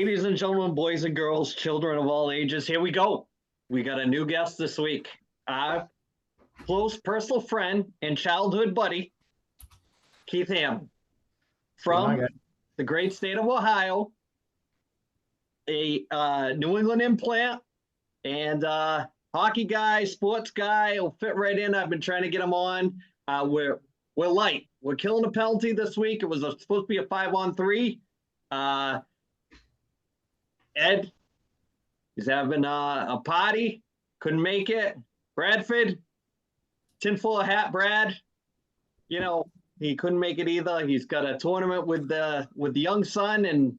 Ladies and gentlemen, boys and girls, children of all ages, here we go. We got a new guest this week. Close personal friend and childhood buddy, Keith Ham, from the great state of Ohio, a New England implant, and hockey guy, sports guy, will fit right in. I've been trying to get him on. We're light. We're killing a penalty this week. It was supposed to be a 5-on-3. Ed, he's having a party. Couldn't make it. Bradford, tinfoil hat Brad. You know, he couldn't make it either. He's got a tournament with the young son, and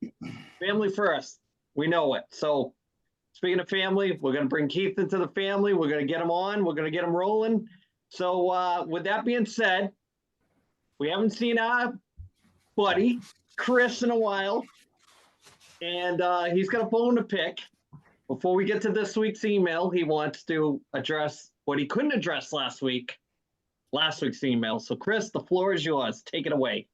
family first. We know it. So speaking of family, we're going to bring Keith into the family. We're going to get him on. We're going to get him rolling. So with that being said, we haven't seen our buddy Chris in a while, and he's got a bone to pick. Before we get to this week's email, he wants to address what he couldn't address last week's email. So Chris, the floor is yours. Take it away.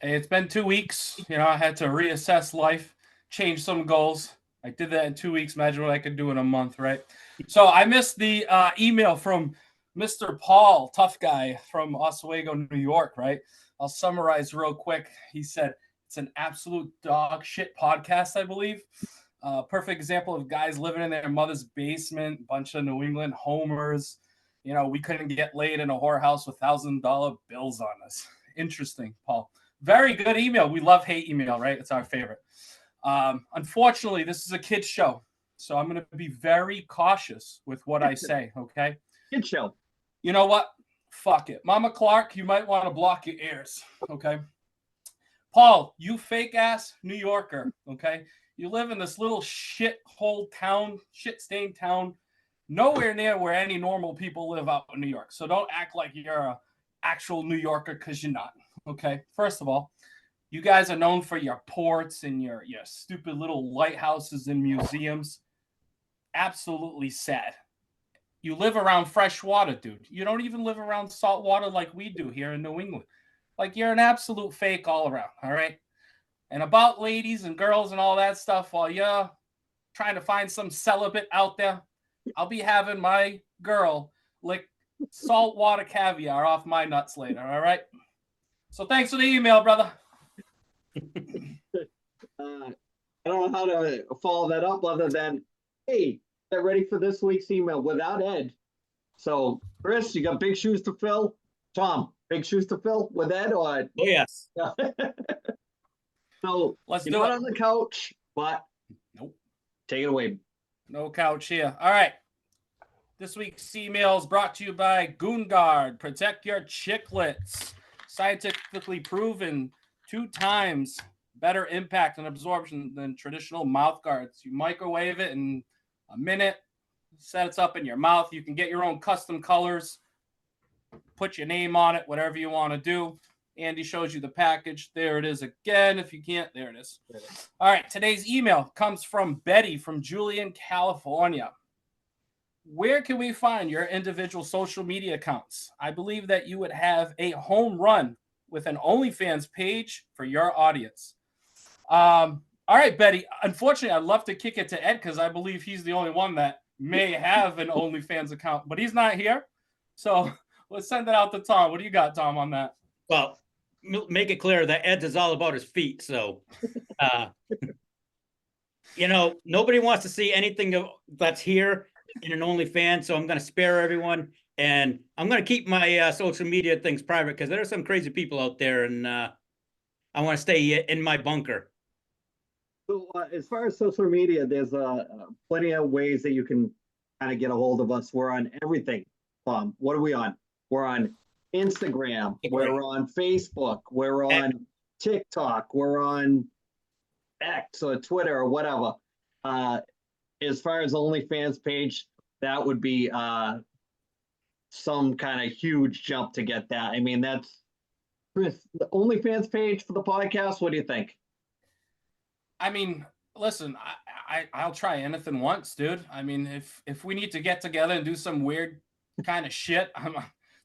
Hey, it's been 2 weeks. You know, I had to reassess life, change some goals. I did that in 2 weeks. Imagine what I could do in a month, right? So I missed the email from Mr. Paul, tough guy from Oswego, New York, right? I'll summarize real quick. He said, it's an absolute dog shit podcast, I believe. Perfect example of guys living in their mother's basement, bunch of New England homers. You know, we couldn't get laid in a whorehouse with $1,000 bills on us. Interesting, Paul. Very good email. We love hate email, right? It's our favorite. Unfortunately, this is a kid's show, so I'm going to be very cautious with what I say, okay? Kid show. You know what? Fuck it. Mama Clark, you might want to block your ears, okay? Paul, you fake-ass New Yorker, okay? You live in this little shithole town, shit-stained town, nowhere near where any normal people live out in New York. So don't act like you're an actual New Yorker, because you're not, okay? First of all, you guys are known for your ports and your stupid little lighthouses and museums. Absolutely sad. You live around fresh water, dude. You don't even live around salt water like we do here in New England. Like, you're an absolute fake all around, all right? And about ladies and girls and all that stuff, while you're trying to find some celibate out there, I'll be having my girl lick saltwater caviar off my nuts later, all right? So thanks for the email, brother. I don't know how to follow that up other than, hey, get ready for this week's email without Ed. So, Chris, you got big shoes to fill. Tom, big shoes to fill with Ed? Or... Oh, yes. So, Let's you're do not it. on the couch, but Nope. Take it away. No couch here. All right. This week's email is brought to you by GoonGuard. Protect your chiclets. Scientifically proven 2 times better impact and absorption than traditional mouth guards. You microwave it in a minute, set it up in your mouth. You can get your own custom colors, put your name on it, whatever you want to do. Andy shows you the package. There it is again. If you can't, there it is. All right. Today's email comes from Betty from Julian, California. Where can we find your individual social media accounts? I believe that you would have a home run with an OnlyFans page for your audience. All right, Betty. Unfortunately, I'd love to kick it to Ed because I believe he's the only one that may have an OnlyFans account, but he's not here. So let's send it out to Tom. What do you got, Tom, on that? Well, make it clear that Ed's is all about his feet. So, you know, nobody wants to see anything that's here in an OnlyFans. So I'm going to spare everyone. And I'm going to keep my social media things private because there are some crazy people out there. And I want to stay in my bunker. So as far as social media, there's plenty of ways that you can kind of get a hold of us. We're on everything. What are we on? We're on Instagram. We're on Facebook. We're on TikTok. We're on X or Twitter or whatever. As far as OnlyFans page, that would be some kind of huge jump to get that. I mean, that's Chris, the OnlyFans page for the podcast. What do you think? I mean, listen, I'll try anything once, dude. I mean, if we need to get together and do some weird kind of shit,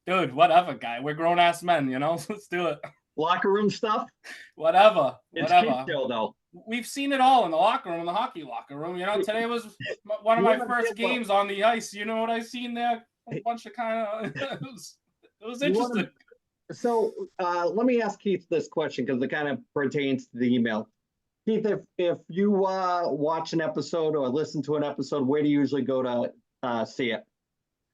dude, whatever, guy. We're grown ass men, you know. Let's do it. Locker room stuff. Whatever. It's kid show, though. we've seen it all in the locker room, in the hockey locker room. You know, today was one of my first games on the ice. You know what I seen there? A bunch of kind of it was interesting. So let me ask Keith this question because it kind of pertains to the email. Keith, if you watch an episode or listen to an episode, where do you usually go to see it?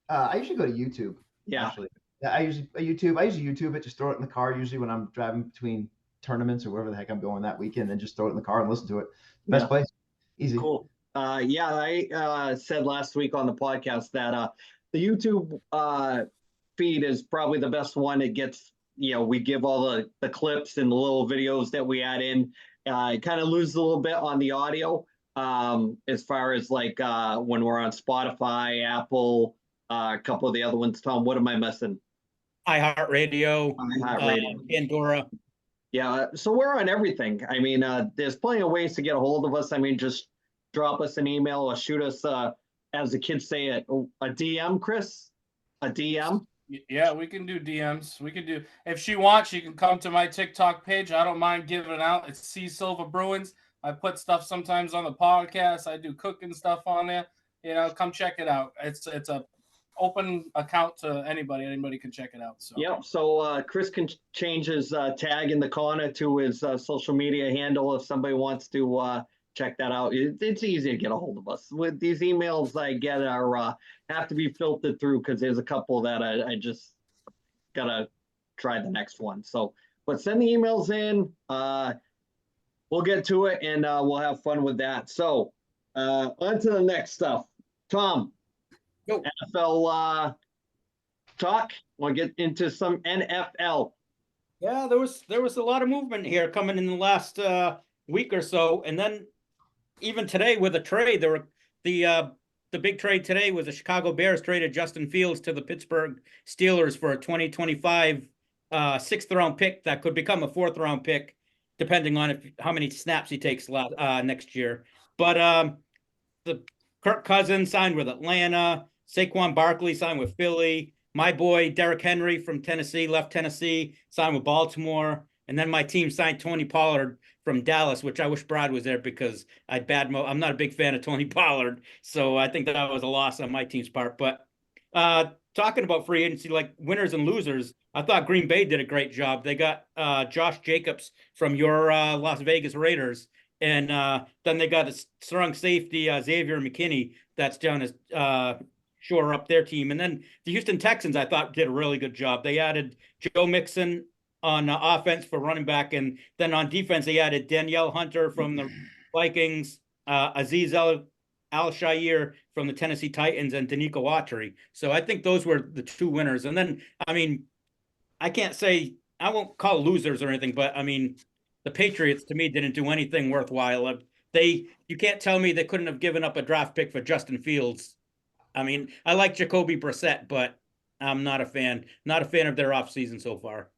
I usually go to YouTube. Yeah. Actually. Yeah, I usually YouTube it, just throw it in the car usually when I'm driving between tournaments or wherever the heck I'm going that weekend, and just throw it in the car and listen to it. Best place. Easy. Cool. Yeah, I said last week on the podcast that the YouTube feed is probably the best one. It gets, we give all the clips and the little videos that we add in. It kind of loses a little bit on the audio as far as like when we're on Spotify, Apple, a couple of the other ones. Tom, what am I missing? iHeartRadio, Pandora. Yeah, so we're on everything. I mean, there's plenty of ways to get a hold of us. I mean, just drop us an email or shoot us, as the kids say it, a DM, Chris? A DM? Yeah, we can do DMs. We can do, if she wants, she can come to my TikTok page. I don't mind giving it out. It's C Silver Bruins. I put stuff sometimes on the podcast. I do cooking stuff on there. Come check it out. It's a open account to anybody. Anybody can check it out. So yep. So Chris can change his tag in the corner to his social media handle if somebody wants to check that out. It's easy to get a hold of us. With these emails I get are have to be filtered through because there's a couple that I just gotta try the next one. So, but send the emails in. We'll get to it and we'll have fun with that. So, on to the next stuff. Tom, NFL talk. We'll get into some NFL. Yeah, there was a lot of movement here coming in the last week or so, and then even today with a trade, there were the big trade today was the Chicago Bears traded Justin Fields to the Pittsburgh Steelers for a 2025 sixth round pick that could become a fourth round pick, depending on how many snaps he takes next year. But the Kirk Cousins signed with Atlanta. Saquon Barkley signed with Philly. My boy Derrick Henry from Tennessee left Tennessee, signed with Baltimore. And then my team signed Tony Pollard from Dallas, which I wish Brad was there because I'm not a big fan of Tony Pollard. So I think that was a loss on my team's part. But talking about free agency, like winners and losers, I thought Green Bay did a great job. They got Josh Jacobs from your Las Vegas Raiders. And then they got a strong safety, Xavier McKinney, that's down as shore up their team. And then the Houston Texans, I thought, did a really good job. They added Joe Mixon on offense for running back. And then on defense, they added Danielle Hunter from the Vikings, Aziz Al-Shaair from the Tennessee Titans, and Danico Autry. So I think those were the two winners. And then, I mean, I won't call losers or anything, but I mean, the Patriots, to me, didn't do anything worthwhile. You can't tell me they couldn't have given up a draft pick for Justin Fields. I mean, I like Jacoby Brissett, but I'm not a fan. Not a fan of their offseason so far.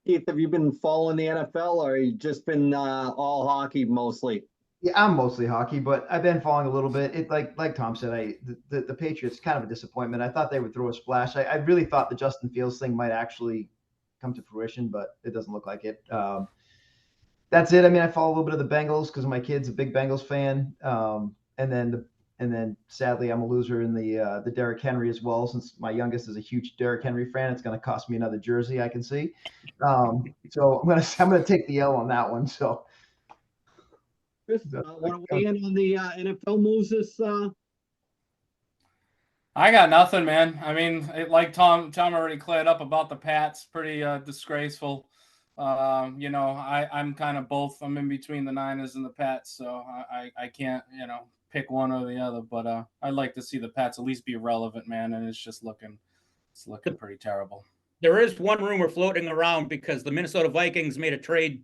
Keith, have you been following the NFL, or you just been all hockey mostly? Yeah, I'm mostly hockey, but I've been following a little bit. It like Tom said, the Patriots kind of a disappointment. I thought they would throw a splash. I really thought the Justin Fields thing might actually come to fruition, but it doesn't look like it. That's it. I mean, I follow a little bit of the Bengals because my kid's a big Bengals fan, and then sadly I'm a loser in the Derrick Henry as well. Since my youngest is a huge Derrick Henry fan, it's going to cost me another jersey. I can see. So I'm gonna take the L on that one. So. Chris, want to weigh in on the NFL moves this? I got nothing, man. I mean, like Tom already cleared up about the Pats. Pretty disgraceful. I'm kind of both. I'm in between the Niners and the Pats, so I can't, pick one or the other. But I'd like to see the Pats at least be relevant, man. And it's looking pretty terrible. There is one rumor floating around because the Minnesota Vikings made a trade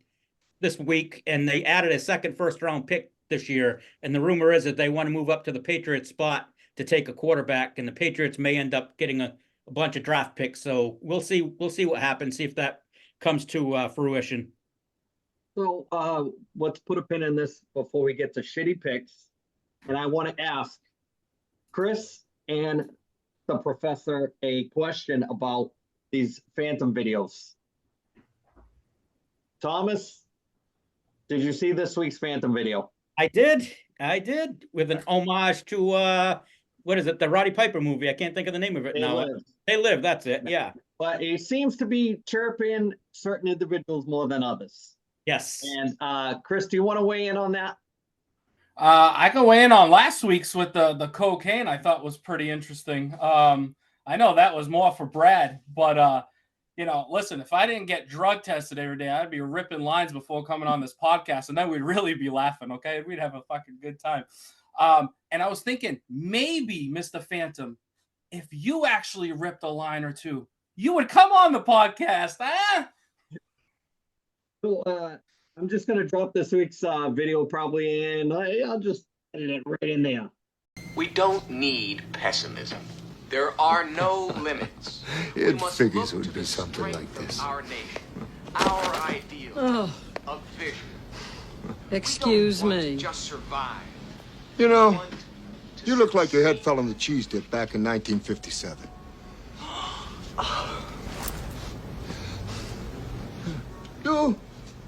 this week, and they added a second first-round pick this year. And the rumor is that they want to move up to the Patriots spot to take a quarterback, and the Patriots may end up getting a bunch of draft picks. So we'll see what happens, see if that comes to fruition. So let's put a pin in this before we get to shitty picks. And I want to ask Chris and the professor a question about these phantom videos. Thomas, Did you see this week's Phantom video? I did, with an homage to what is it? The Roddy Piper movie. I can't think of the name of it They now. Live. They Live. That's it. Yeah. But he seems to be chirping certain individuals more than others. Yes. And Chris, do you want to weigh in on that? I can weigh in on last week's with the cocaine. I thought was pretty interesting. I know that was more for Brad, but listen, if I didn't get drug tested every day, I'd be ripping lines before coming on this podcast, and then we'd really be laughing. Okay, we'd have a fucking good time. And I was thinking, maybe Mr. Phantom, if you actually ripped a line or two, you would come on the podcast, huh? So I'm just going to drop this week's video probably in. I'll just edit it right in there. We don't need pessimism. There are no limits. It figures it would be something like this. Our nation, our ideal of vision. Excuse We don't want me. to just survive. You We know, want to you look like your head succeed. fell on the cheese dip back in 1957.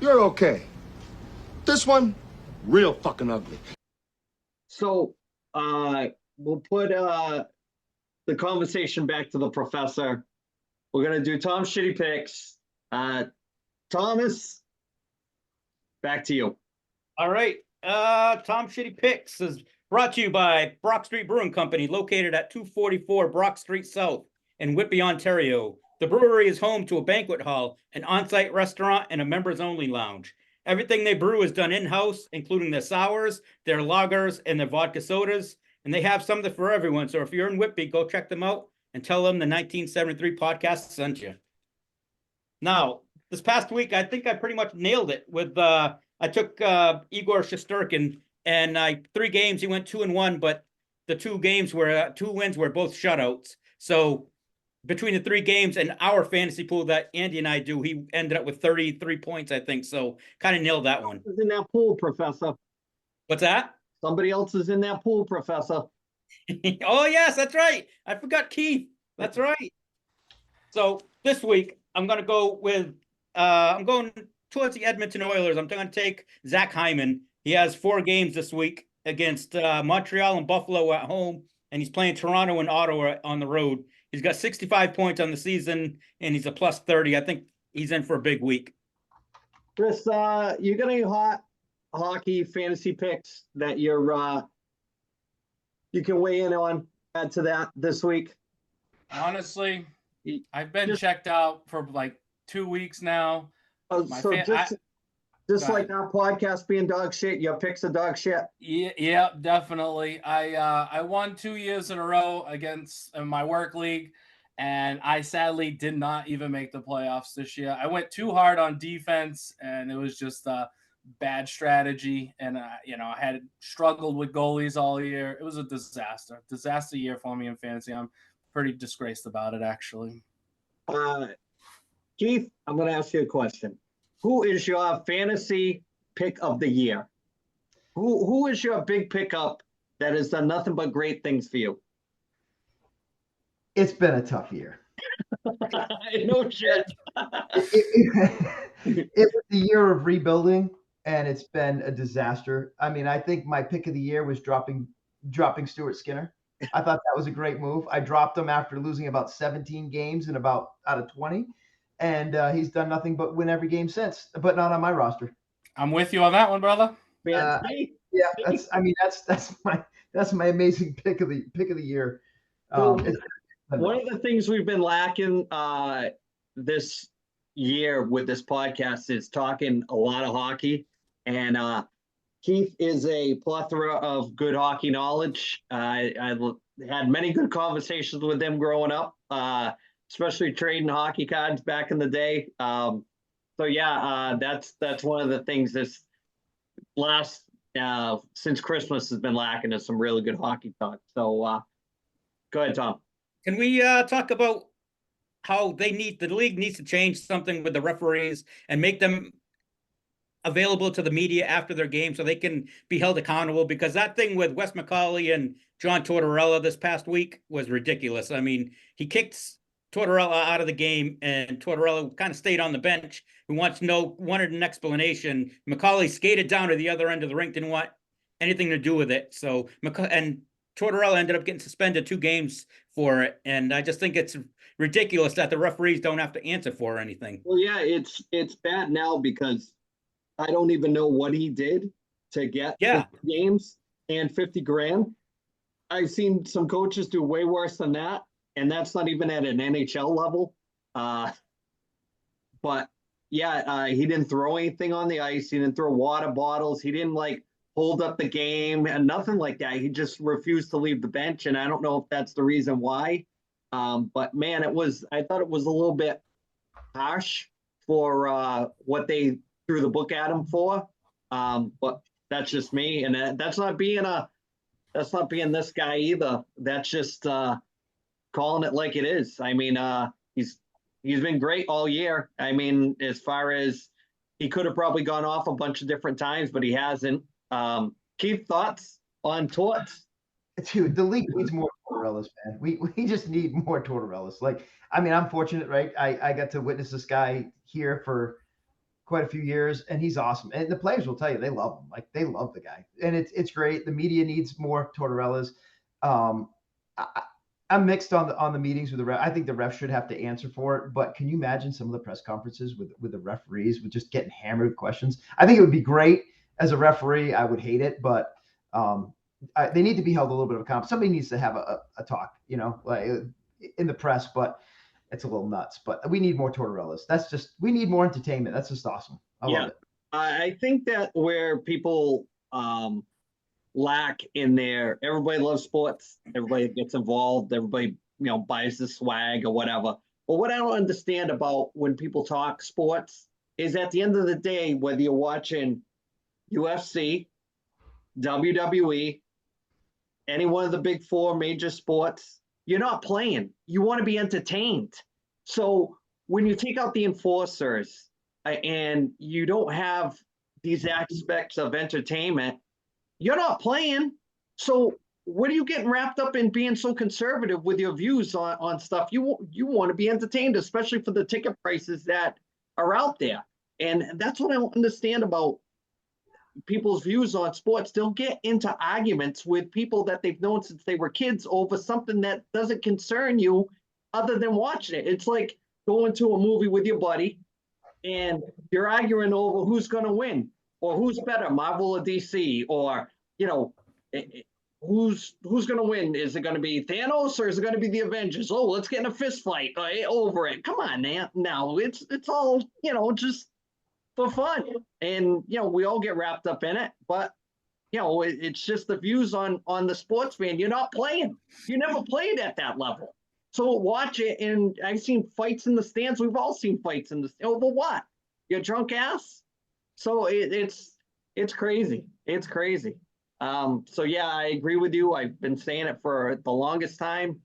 You're okay. This one, real fucking ugly. So we'll put the conversation back to the professor. We're going to do Tom's shitty picks. Thomas, back to you. All right. Tom Shitty Picks is brought to you by Brock Street Brewing Company, located at 244 Brock Street South in Whitby, Ontario. The brewery is home to a banquet hall, an on-site restaurant, and a members-only lounge. Everything they brew is done in-house, including their sours, their lagers, and their vodka sodas. And they have something for everyone. So if you're in Whitby, go check them out and tell them the 1973 podcast sent you. Now, this past week, I think I pretty much nailed it with I took Igor Shesterkin, and 3 games, he went 2-1, but the 2 wins were both shutouts. So between the 3 games and our fantasy pool that Andy and I do, he ended up with 33 points, I think. So kind of nailed that one. Who's in that pool, Professor? What's that? Somebody else is in that pool, Professor. Oh, yes, that's right. I forgot Keith. That's right. So this week, I'm going to go with, I'm going towards the Edmonton Oilers. I'm going to take Zach Hyman. He has 4 games this week against Montreal and Buffalo at home, and he's playing Toronto and Ottawa on the road. He's got 65 points on the season, and he's a plus 30. I think he's in for a big week. Chris, you got any hot hockey fantasy picks that you can weigh in on, add to that this week? Honestly, I've been checked out for like 2 weeks now. So just like our podcast being dog shit, your picks are dog shit. Yeah, definitely. I won 2 years in a row against in my work league, and I sadly did not even make the playoffs this year. I went too hard on defense, and it was just bad strategy. And I had struggled with goalies all year. It was a disaster year for me in fantasy. I'm pretty disgraced about it, actually. Keith, I'm going to ask you a question. Who is your fantasy pick of the year? Who is your big pickup that has done nothing but great things for you? It's been a tough year. No shit. It was the year of rebuilding, and it's been a disaster. I mean, I think my pick of the year was dropping Stuart Skinner. I thought that was a great move. I dropped him after losing about 17 games and out of 20. And he's done nothing but win every game since, but not on my roster. I'm with you on that one, brother. Yeah, that's my amazing pick of the year. One of the things we've been lacking this year with this podcast is talking a lot of hockey, and Keith is a plethora of good hockey knowledge. I had many good conversations with him growing up. Especially trading hockey cards back in the day. That's one of the things this last since Christmas has been lacking is some really good hockey talk. So go ahead, Tom. Can we talk about how the league needs to change something with the referees and make them available to the media after their game so they can be held accountable? Because that thing with Wes McCauley and John Tortorella this past week was ridiculous. I mean, he kicked Tortorella out of the game, and Tortorella kind of stayed on the bench. Who wanted an explanation. Macaulay skated down to the other end of the rink, didn't want anything to do with it. So and Tortorella ended up getting suspended 2 games for it, and I just think it's ridiculous that the referees don't have to answer for anything. Well, yeah, it's bad now because I don't even know what he did to get 50 games and 50 grand. I've seen some coaches do way worse than that, and that's not even at an NHL level. But yeah, he didn't throw anything on the ice. He didn't throw water bottles. He didn't like hold up the game and nothing like that. He just refused to leave the bench, and I don't know if that's the reason why. But man, I thought it was a little bit harsh for what they threw the book at him for. But that's just me, and that's not being this guy either. That's just calling it like it is. I mean, he's been great all year. I mean, as far as he could have probably gone off a bunch of different times, but he hasn't. Keith, thoughts on Torts? Dude, the league needs more Tortorellas, man. We just need more Tortorellas. Like, I mean, I'm fortunate, right? I got to witness this guy here for quite a few years, and he's awesome. And the players will tell you they love him. Like, they love the guy, and it's great. The media needs more Tortorellas. I'm mixed on the meetings with the ref. I think the ref should have to answer for it. But can you imagine some of the press conferences with the referees with just getting hammered with questions? I think it would be great as a referee. I would hate it, but they need to be held a little bit of account. Somebody needs to have a talk, like in the press. But it's a little nuts. But we need more Tortorellas. We need more entertainment. That's just awesome. I love it. I think that where people lack in there, everybody loves sports, everybody gets involved, everybody buys the swag or whatever. But what I don't understand about when people talk sports is at the end of the day, whether you're watching UFC, WWE, any one of the big 4 major sports, you're not playing. You want to be entertained. So when you take out the enforcers and you don't have these aspects of entertainment, you're not playing. So what are you getting wrapped up in being so conservative with your views on stuff? You want to be entertained, especially for the ticket prices that are out there. And that's what I don't understand about people's views on sports. They'll get into arguments with people that they've known since they were kids over something that doesn't concern you other than watching it. It's like going to a movie with your buddy and you're arguing over who's going to win or who's better, Marvel or DC, or, who's going to win? Is it going to be Thanos or is it going to be the Avengers? Oh, let's get in a fist fight over it. Come on, man. Now it's all, just for fun. And, we all get wrapped up in it, but it's just the views on the sports fan. You're not playing. You never played at that level. So watch it. And I've seen fights in the stands. We've all seen fights in the stands. Over what? Your drunk ass? So it's crazy. It's crazy. So yeah, I agree with you. I've been saying it for the longest time.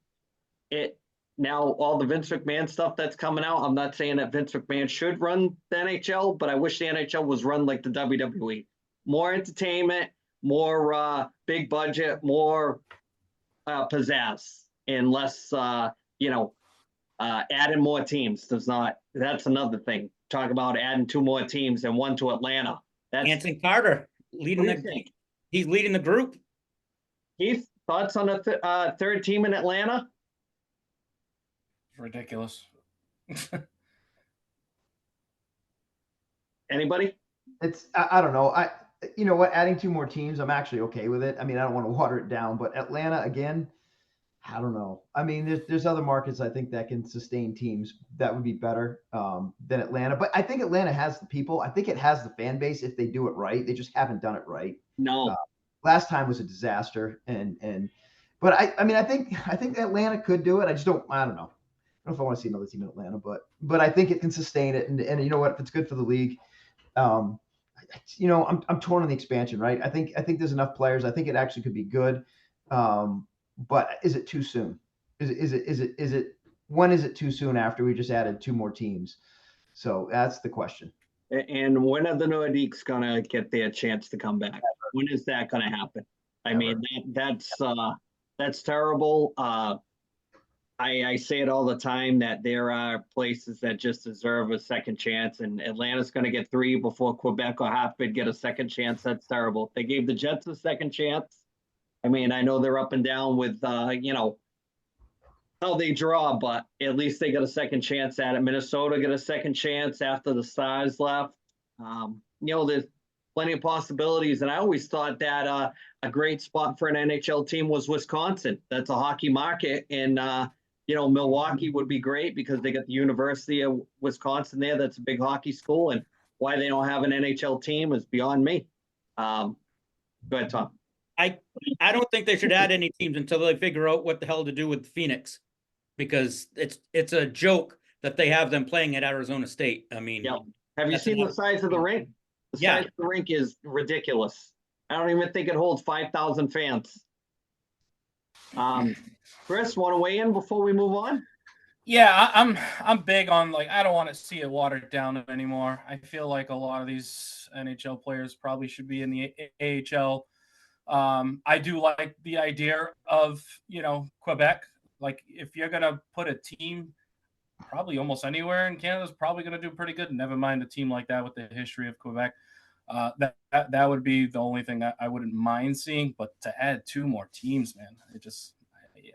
Now all the Vince McMahon stuff that's coming out, I'm not saying that Vince McMahon should run the NHL, but I wish the NHL was run like the WWE. More entertainment, more big budget, more pizzazz, and less, adding more teams does not. That's another thing. Talk about adding 2 more teams and 1 to Atlanta. That's Anthony Carter leading he's leading the group. Keith, thoughts on a third team in Atlanta? Ridiculous. Anybody? I don't know. You know what? Adding 2 more teams, I'm actually okay with it. I mean, I don't want to water it down, but Atlanta again, I don't know. I mean, there's other markets I think that can sustain teams that would be better than Atlanta. But I think Atlanta has the people. I think it has the fan base if they do it right. They just haven't done it right. No. Last time was a disaster, but I think Atlanta could do it. I don't know. I don't know if I want to see another team in Atlanta, but I think it can sustain it. And you know what? If it's good for the league, I'm torn on the expansion, right? I think there's enough players. I think it actually could be good. But is it too soon? Is it when is it too soon after we just added 2 more teams? So that's the question. And when are the Nordiques gonna get their chance to come back? When is that gonna happen? I mean, that's terrible. I say it all the time that there are places that just deserve a second chance, and Atlanta's going to get 3 before Quebec or Hartford get a second chance. That's terrible. They gave the Jets a second chance. I mean, I know they're up and down with, how they draw, but at least they got a second chance at it. Minnesota got a second chance after the Stars left. There's plenty of possibilities, and I always thought that a great spot for an NHL team was Wisconsin. That's a hockey market, and Milwaukee would be great because they got the University of Wisconsin there. That's a big hockey school, and why they don't have an NHL team is beyond me. Go ahead, Tom. I don't think they should add any teams until they figure out what the hell to do with Phoenix, because it's a joke that they have them playing at Arizona State. I mean, Yep. Have you seen the size of the rink? The size of the rink is ridiculous. I don't even think it holds 5,000 fans. Chris, want to weigh in before we move on? Yeah, I'm big on, like, I don't want to see it watered down anymore. I feel like a lot of these NHL players probably should be in the AHL. I do like the idea of, Quebec. Like, if you're gonna put a team probably almost anywhere in Canada is probably going to do pretty good. Never mind a team like that with the history of Quebec. That would be the only thing I wouldn't mind seeing. But to add 2 more teams, man, I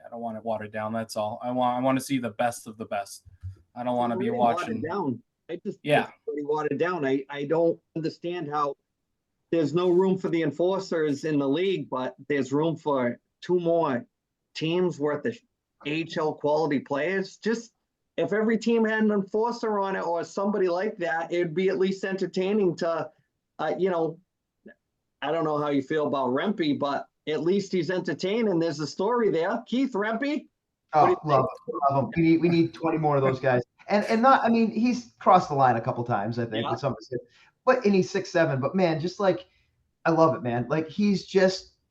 don't want it watered down. That's all. I want to see the best of the best. I don't want to be watching. Down. It's pretty watered down. I don't understand how there's no room for the enforcers in the league, but there's room for 2 more teams worth of AHL quality players. Just if every team had an enforcer on it or somebody like that, it'd be at least entertaining to, I don't know how you feel about Rempe, but at least he's entertaining. There's a story there. Keith Rempe. Oh, love him. We need 20 more of those guys. And not, I mean, he's crossed the line a couple times, I think, with some of his, and he's 6'7", but man, just like, I love it, man. Like, he's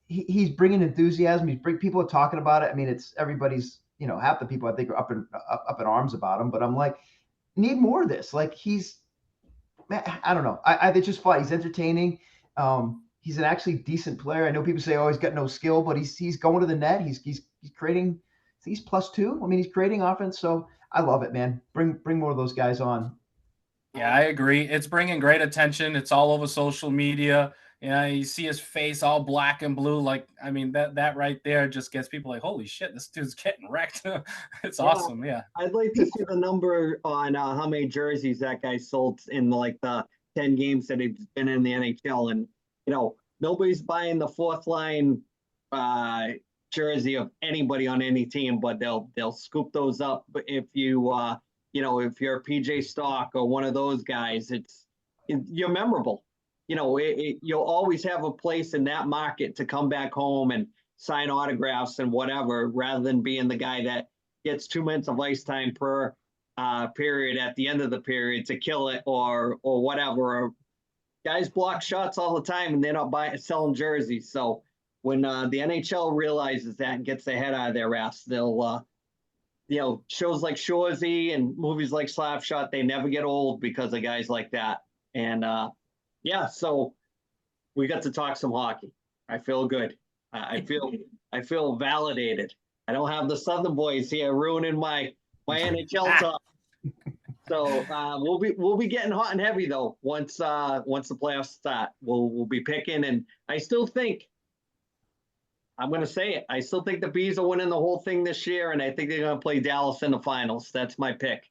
he's bringing enthusiasm. People are talking about it. I mean, it's everybody's, half the people I think are up in arms about him, but I'm like, need more of this. Like, man, I don't know. It's just fun. He's entertaining. He's an actually decent player. I know people say, oh, he's got no skill, but he's going to the net. He's creating, he's +2. I mean, he's creating offense. So I love it, man. Bring more of those guys on. Yeah, I agree. It's bringing great attention. It's all over social media. You see his face all black and blue. Like, I mean, that right there just gets people like, holy shit, this dude's getting wrecked. It's awesome. Yeah. I'd like to see the number on how many jerseys that guy sold in like the 10 games that he's been in the NHL. And, nobody's buying the 4th line jersey of anybody on any team, but they'll scoop those up. But if you, if you're PJ Stock or one of those guys, you're memorable. You'll always have a place in that market to come back home and sign autographs and whatever, rather than being the guy that gets 2 minutes of ice time per period at the end of the period to kill it or whatever. Guys block shots all the time and they're not selling jerseys. So when the NHL realizes that and gets their head out of their ass, they'll, shows like Shoresy and movies like Slapshot, they never get old because of guys like that. And, so we got to talk some hockey. I feel good. I feel validated. I don't have the Southern boys here ruining my NHL talk. So we'll be getting hot and heavy though once the playoffs start. We'll be picking, and I still think, I'm going to say it, I still think the Bees are winning the whole thing this year, and I think they're going to play Dallas in the finals. That's my pick.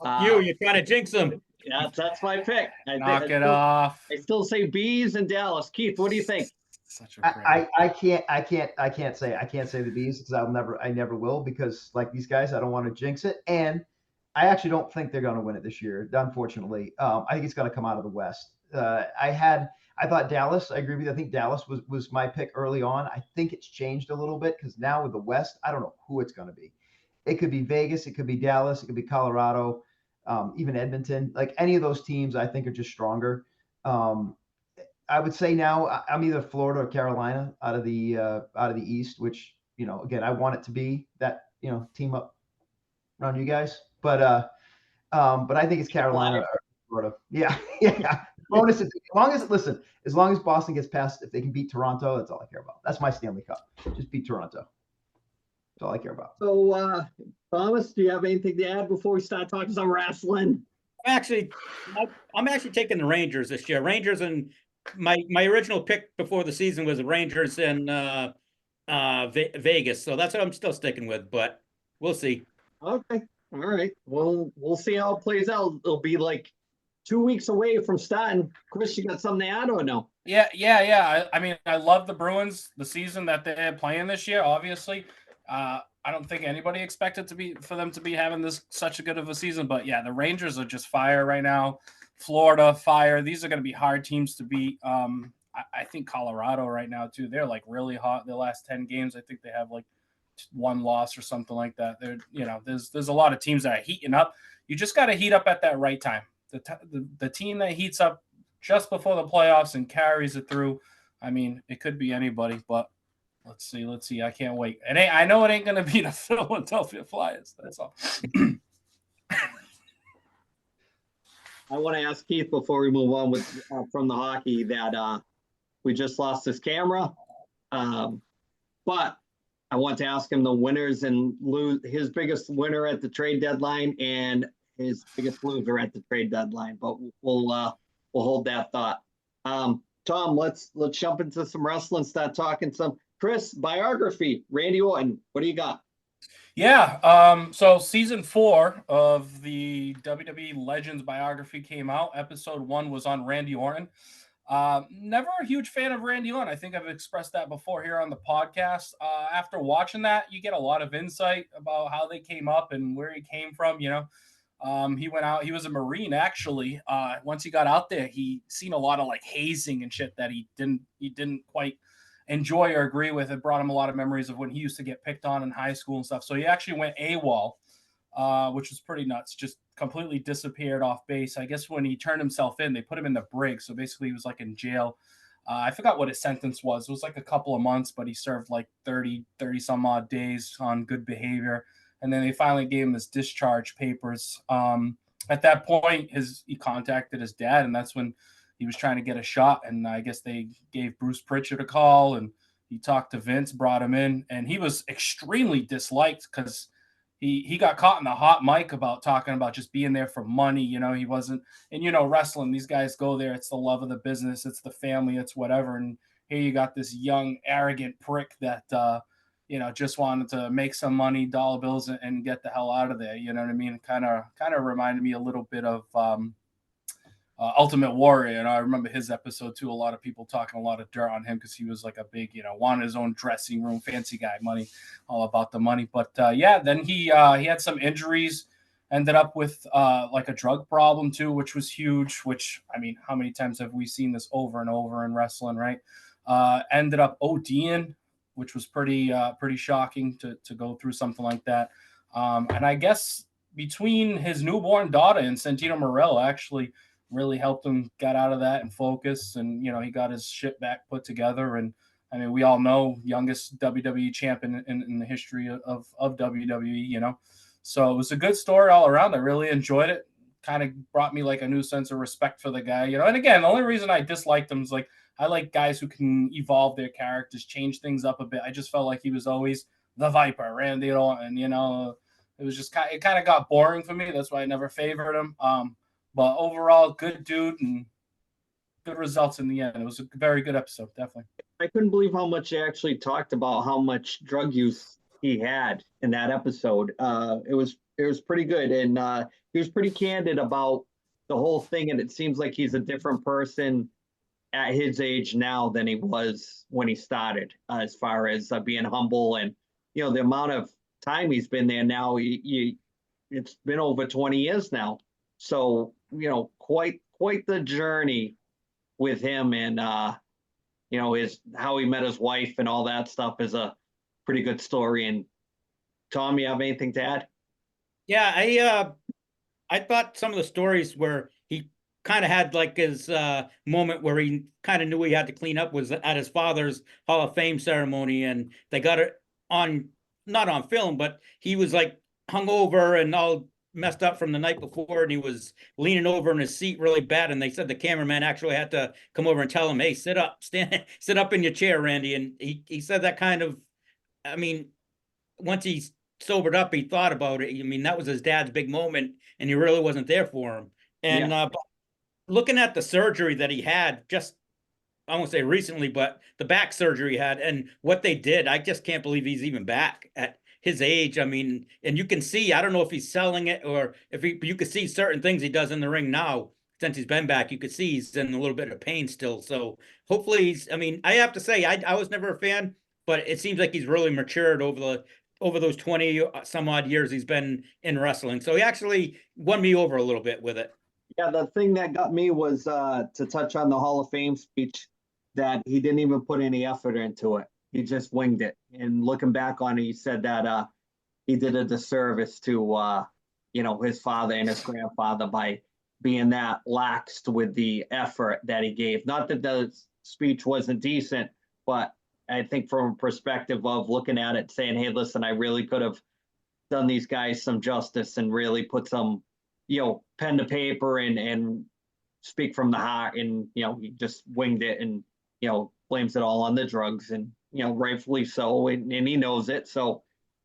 You're trying to jinx them. Yeah, that's my pick. Knock it off. I still say Bees and Dallas. Keith, what do you think? I can't say the Bees because I never will, because like these guys, I don't want to jinx it, and I actually don't think they're going to win it this year. Unfortunately, I think it's going to come out of the West. I thought Dallas. I agree with you. I think Dallas was my pick early on. I think it's changed a little bit because now with the West, I don't know who it's going to be. It could be Vegas, it could be Dallas, it could be Colorado. Even Edmonton, like any of those teams, I think are just stronger. I would say now I'm either Florida or Carolina out of the East, which, again, I want it to be that, team up around you guys, but I think it's Carolina or Florida. Yeah. Bonus, as long as Boston gets past, if they can beat Toronto, that's all I care about. That's my Stanley Cup. Just beat Toronto. That's all I care about. So, Thomas, do you have anything to add before we start talking some wrestling? I'm actually taking the Rangers this year. Rangers, and my original pick before the season was the Rangers and Vegas. So that's what I'm still sticking with, but we'll see. Okay. All right. Well, we'll see how it plays out. It'll be like 2 weeks away from starting. Chris, you got something to add or no? Yeah. I mean, I love the Bruins, the season that they're playing this year. Obviously, I don't think anybody expected for them to be having this such a good of a season. But yeah, the Rangers are just fire right now. Florida, fire. These are going to be hard teams to beat. I think Colorado right now too. They're like really hot. The last 10 games, I think they have like one loss or something like that. There's a lot of teams that are heating up. You just got to heat up at that right time. The team that heats up just before the playoffs and carries it through. I mean, it could be anybody, but let's see. I can't wait. And I know it ain't going to be the Philadelphia Flyers. That's all. I want to ask Keith before we move on with from the hockey that we just lost his camera, but I want to ask him the winners and lose his biggest winner at the trade deadline and his biggest loser at the trade deadline. But we'll hold that thought. Tom, let's jump into some wrestling. Start talking some. Chris, biography, Randy Orton. What do you got? Yeah. So season 4 of the WWE Legends biography came out. Episode 1 was on Randy Orton. Never a huge fan of Randy Orton. I think I've expressed that before here on the podcast. After watching that, you get a lot of insight about how they came up and where he came from. He went out. He was a Marine actually. Once he got out there, he seen a lot of like hazing and shit that he didn't quite enjoy or agree with. It brought him a lot of memories of when he used to get picked on in high school and stuff. So he actually went AWOL, which was pretty nuts. Just completely disappeared off base. I guess when he turned himself in, they put him in the brig. So basically he was like in jail. I forgot what his sentence was. It was like a couple of months, but he served like 30 some odd days on good behavior. And then they finally gave him his discharge papers. At that point, he contacted his dad, and that's when he was trying to get a shot. And I guess they gave Bruce Pritchard a call, and he talked to Vince, brought him in, and he was extremely disliked because he got caught in the hot mic about talking about just being there for money. He wasn't, and wrestling, these guys go there. It's the love of the business. It's the family. It's whatever. And here you got this young, arrogant prick that, just wanted to make some money, dollar bills, and get the hell out of there. You know what I mean? Kind of reminded me a little bit of Ultimate Warrior. And I remember his episode too. A lot of people talking a lot of dirt on him because he was like a big, wanted his own dressing room, fancy guy, money, all about the money. But then he had some injuries, ended up with like a drug problem too, which was huge. Which, I mean, how many times have we seen this over and over in wrestling, right? Ended up ODing, which was pretty shocking to go through something like that. And I guess between his newborn daughter and Santino Marella actually really helped him get out of that and focus. And, he got his shit back put together. And I mean, we all know youngest WWE champion in the history of WWE, So it was a good story all around. I really enjoyed it. Kind of brought me like a new sense of respect for the guy, And again, the only reason I disliked him is like, I like guys who can evolve their characters, change things up a bit. I just felt like he was always the Viper, Randy Orton, it was just it kind of got boring for me. That's why I never favored him. But overall, good dude and good results in the end. It was a very good episode, definitely. I couldn't believe how much they actually talked about how much drug use he had in that episode. It was pretty good, and he was pretty candid about the whole thing. And it seems like he's a different person at his age now than he was when he started, as far as being humble and the amount of time he's been there now. It's been over 20 years now, so quite the journey with him, and his how he met his wife and all that stuff is a pretty good story. And Tom, you have anything to add? Yeah, I thought some of the stories where he kind of had like his moment where he kind of knew he had to clean up was at his father's Hall of Fame ceremony, and they got it on, not on film, but he was like hungover and all messed up from the night before, and he was leaning over in his seat really bad, and they said the cameraman actually had to come over and tell him, hey, sit up in your chair, Randy. And he said that kind of, I mean, once he sobered up, he thought about it. I mean, that was his dad's big moment, and he really wasn't there for him. And but looking at the surgery that he had, just I won't say recently, but the back surgery he had and what they did, I just can't believe he's even back at his age. I mean, and you can see, I don't know if he's selling it or if you could see certain things he does in the ring now. Since he's been back, you could see he's in a little bit of pain still. So hopefully he's, I mean, I have to say, I was never a fan, but it seems like he's really matured over those 20 some odd years he's been in wrestling. So he actually won me over a little bit with it. Yeah, the thing that got me was to touch on the Hall of Fame speech, that he didn't even put any effort into it. He just winged it. And looking back on it, he said that he did a disservice to his father and his grandfather by being that laxed with the effort that he gave. Not that the speech wasn't decent, but I think from a perspective of looking at it, saying, hey, listen, I really could have done these guys some justice and really put some, pen to paper and speak from the heart. And, he just winged it and, blames it all on the drugs, and, rightfully so. And he knows it. So,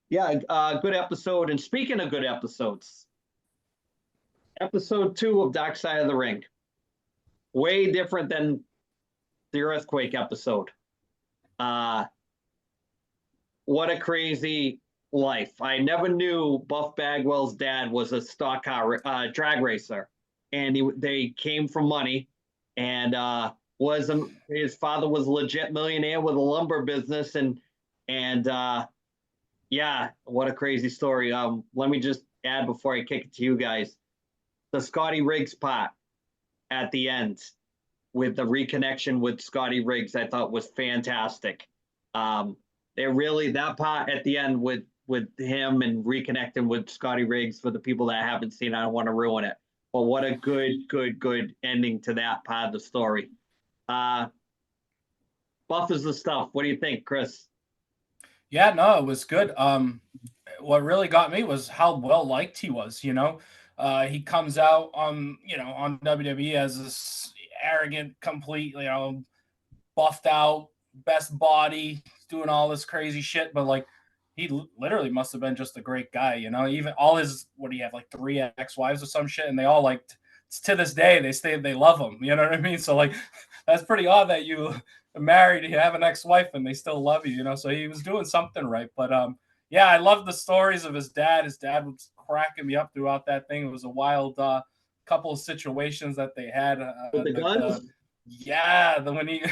yeah, good episode. And speaking of good episodes, episode 2 of Dark Side of the Ring, way different than the Earthquake episode. What a crazy life. I never knew Buff Bagwell's dad was a stock car drag racer, and they came from money, and his father was a legit millionaire with a lumber business, and yeah, what a crazy story. Let me just add before I kick it to you guys, the Scotty Riggs part at the end with the reconnection with Scotty Riggs, I thought was fantastic. That part at the end with him and reconnecting with Scotty Riggs, for the people that haven't seen, I don't want to ruin it, but what a good ending to that part of the story. Buff is the stuff. What do you think, Chris? Yeah, no, it was good. What really got me was how well liked he was. He comes out on WWE as this arrogant, complete, buffed out, best body, doing all this crazy shit, but like he literally must have been just a great guy. Even all his, what do you have, like 3 ex-wives or some shit, and they all to this day they love him. You know what I mean? So like that's pretty odd that you are married, you have an ex-wife, and they still love you. So he was doing something right. But yeah, I love the stories of his dad. His dad was cracking me up throughout that thing. It was a wild couple of situations that they had. With the guns? When he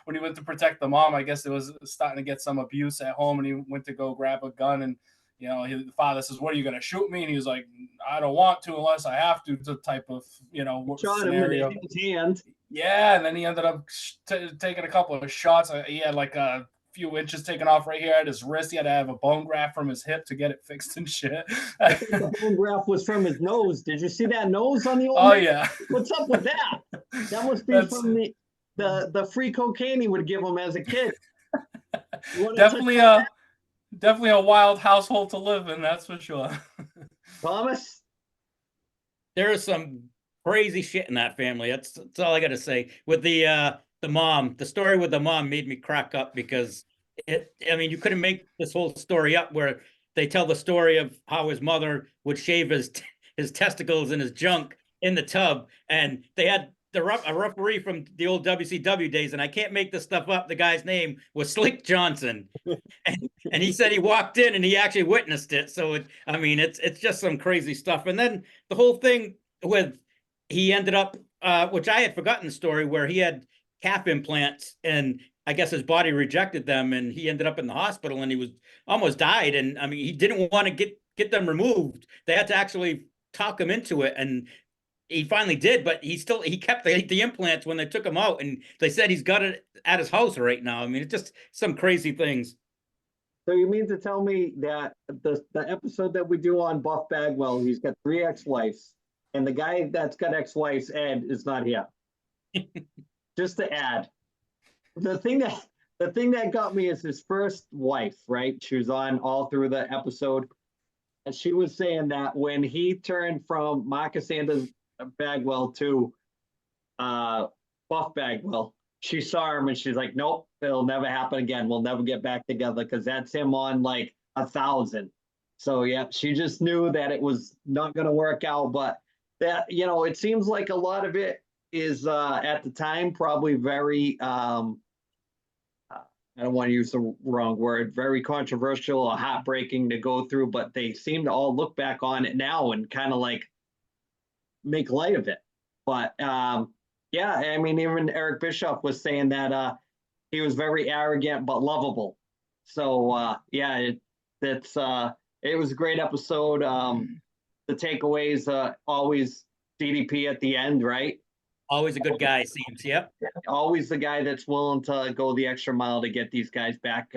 when he went to protect the mom, I guess it was starting to get some abuse at home, and he went to go grab a gun, and the father says, "What, are you going to shoot me?" And he was like, "I don't want to unless I have to." The type of shot scenario. him in his hand. Yeah, and then he ended up taking a couple of shots. He had like a few inches taken off right here at his wrist. He had to have a bone graft from his hip to get it fixed and shit. I think the bone graft was from his nose. Did you see that nose on the old Oh man? yeah. What's up with that? That must be from the free cocaine he would give him as a kid. Definitely a wild household to live in, that's for sure. Thomas? There is some crazy shit in that family. That's all I got to say. With the mom, the story with the mom made me crack up because you couldn't make this whole story up where they tell the story of how his mother would shave his testicles and his junk in the tub, and they had a referee from the old WCW days, and I can't make this stuff up. The guy's name was Slick Johnson, and he said he walked in and he actually witnessed it. So it's just some crazy stuff. And then the whole thing with he ended up, which I had forgotten the story, where he had calf implants and I guess his body rejected them, and he ended up in the hospital and he was almost died. And he didn't want to get them removed. They had to actually talk him into it, and he finally did, but he kept the implants when they took him out, and they said he's got it at his house right now. It's just some crazy things. So you mean to tell me that the episode that we do on Buff Bagwell, he's got 3 ex-wives, and the guy that's got ex-wives, Ed, is not here? Just to add, the thing that got me is his first wife, right? She was on all through the episode, and she was saying that when he turned from Marcus Anders Bagwell to Buff Bagwell, she saw him and she's like, nope, it'll never happen again. We'll never get back together, because that's him on like 1,000. So yeah, she just knew that it was not going to work out. But that, it seems like a lot of it is at the time probably very I don't want to use the wrong word, very controversial or heartbreaking to go through, but they seem to all look back on it now and kind of like make light of it. But yeah, I mean, even Eric Bischoff was saying that he was very arrogant but lovable. So yeah, it was a great episode. The takeaways always DDP at the end, right? Always a good guy, it seems. Yep. Always the guy that's willing to go the extra mile to get these guys back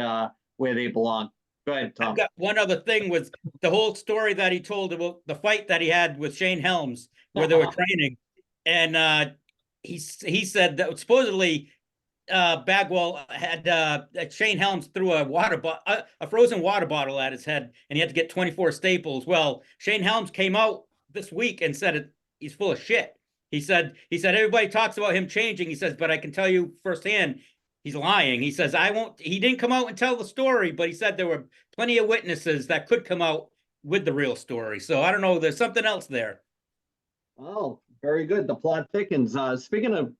where they belong. Go ahead, Tom. I've got one other thing with the whole story that he told about the fight that he had with Shane Helms, where they were training, and he said that supposedly Bagwell had Shane Helms threw a frozen water bottle at his head, and he had to get 24 staples. Well, Shane Helms came out this week and said he's full of shit. He said everybody talks about him changing. He says, but I can tell you firsthand, he's lying. He says, he didn't come out and tell the story, but he said there were plenty of witnesses that could come out with the real story. So I don't know. There's something else there. Oh, very good. The plot thickens. Speaking of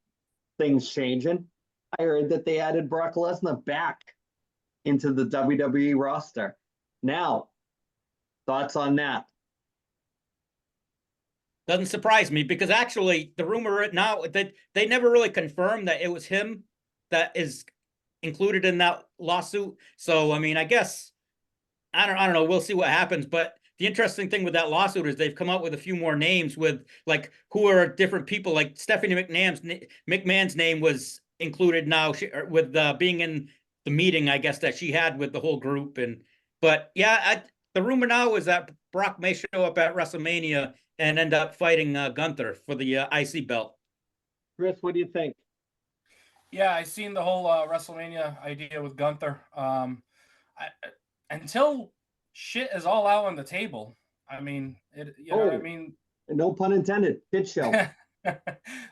things changing, I heard that they added Brock Lesnar back into the WWE roster. Now, thoughts on that? Doesn't surprise me because actually the rumor right now that they never really confirmed that it was him that is included in that lawsuit. So, I mean, I guess, I don't know. We'll see what happens. But the interesting thing with that lawsuit is they've come out with a few more names with like who are different people. Like Stephanie McMahon's name was included now with being in the meeting, I guess, that she had with the whole group. But yeah, the rumor now is that Brock may show up at WrestleMania and end up fighting Gunther for the IC belt. Chris, what do you think? Yeah, I seen the whole WrestleMania idea with Gunther. Until shit is all out on the table, I mean, know what I mean? No pun intended. Kid show.